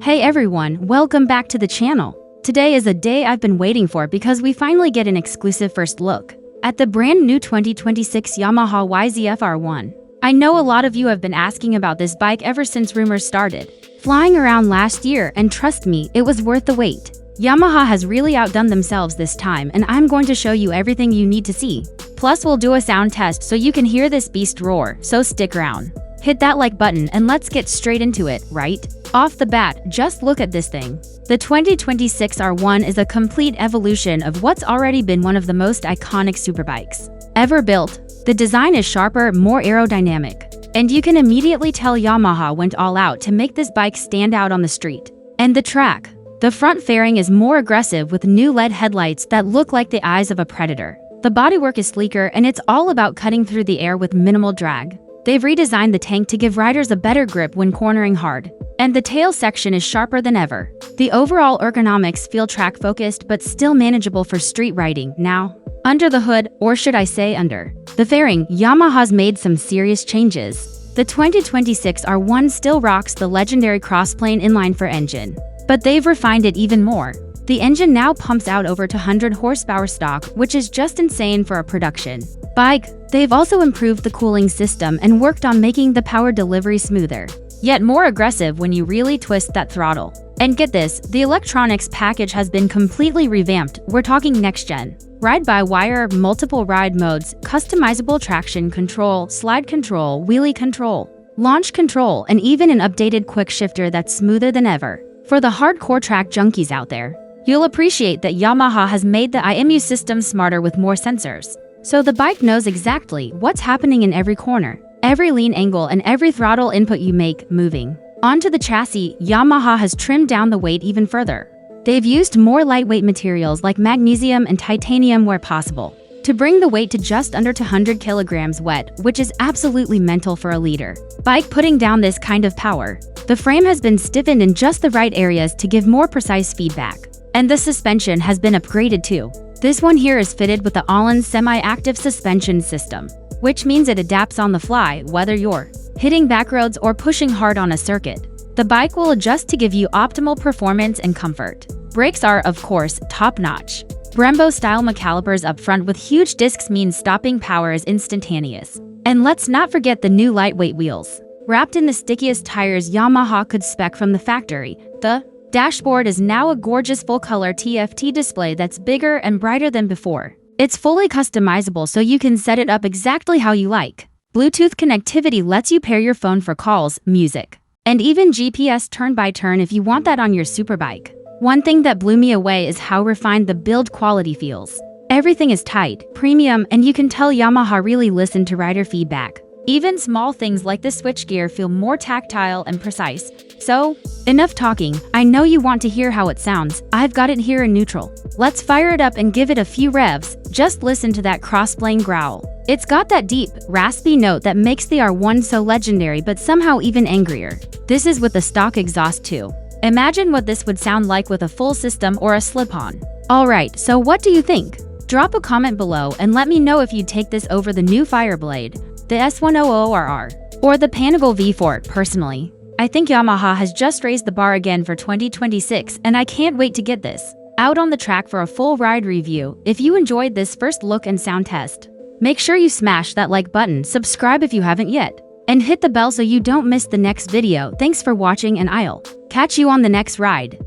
Hey everyone, welcome back to the channel. Today is a day I've been waiting for because we finally get an exclusive first look at the brand new 2026 Yamaha YZF-R1. I know a lot of you have been asking about this bike ever since rumors started flying around last year, and trust me, it was worth the wait. Yamaha has really outdone themselves this time, and I'm going to show you everything you need to see. Plus we'll do a sound test so you can hear this beast roar, so stick around. Hit that like button and let's get straight into it, right? Off the bat, just look at this thing. The 2026 R1 is a complete evolution of what's already been one of the most iconic superbikes ever built. The design is sharper, more aerodynamic, and you can immediately tell Yamaha went all out to make this bike stand out on the street and the track. The front fairing is more aggressive with new LED headlights that look like the eyes of a predator. The bodywork is sleeker and it's all about cutting through the air with minimal drag. They've redesigned the tank to give riders a better grip when cornering hard, and the tail section is sharper than ever. The overall ergonomics feel track-focused but still manageable for street riding. Now, under the hood, or should I say under the fairing, Yamaha's made some serious changes. The 2026 R1 still rocks the legendary crossplane inline for engine, but they've refined it even more. The engine now pumps out over 200 horsepower stock, which is just insane for a production bike. They've also improved the cooling system and worked on making the power delivery smoother, yet more aggressive when you really twist that throttle. And get this, the electronics package has been completely revamped. We're talking next-gen ride-by-wire, multiple ride modes, customizable traction control, slide control, wheelie control, launch control, and even an updated Quickshifter that's smoother than ever. For the hardcore track junkies out there, you'll appreciate that Yamaha has made the IMU system smarter with more sensors. So the bike knows exactly what's happening in every corner, every lean angle, and every throttle input you make moving. Onto the chassis, Yamaha has trimmed down the weight even further. They've used more lightweight materials like magnesium and titanium where possible to bring the weight to just under 200 kilograms wet, which is absolutely mental for a leader bike putting down this kind of power. The frame has been stiffened in just the right areas to give more precise feedback, and the suspension has been upgraded too. This one here is fitted with the Ohlins semi-active suspension system, which means it adapts on the fly whether you're hitting backroads or pushing hard on a circuit. The bike will adjust to give you optimal performance and comfort. Brakes are, of course, top-notch. Brembo-style calipers up front with huge discs means stopping power is instantaneous. And let's not forget the new lightweight wheels. Wrapped in the stickiest tires Yamaha could spec from the factory, the dashboard is now a gorgeous full-color TFT display that's bigger and brighter than before. It's fully customizable so you can set it up exactly how you like. Bluetooth connectivity lets you pair your phone for calls, music, and even GPS turn-by-turn if you want that on your superbike. One thing that blew me away is how refined the build quality feels. Everything is tight, premium, and you can tell Yamaha really listened to rider feedback. Even small things like the switchgear feel more tactile and precise. So, enough talking. I know you want to hear how it sounds. I've got it here in neutral. Let's fire it up and give it a few revs. Just listen to that crossplane growl. It's got that deep, raspy note that makes the R1 so legendary but somehow even angrier. This is with the stock exhaust too. Imagine what this would sound like with a full system or a slip-on. Alright, so what do you think? Drop a comment below and let me know if you'd take this over the new Fireblade, the S1000RR, or the Panigale V4. Personally, I think Yamaha has just raised the bar again for 2026, and I can't wait to get this out on the track for a full ride review. If you enjoyed this first look and sound test, make sure you smash that like button, subscribe if you haven't yet, and hit the bell so you don't miss the next video. Thanks for watching, and I'll catch you on the next ride.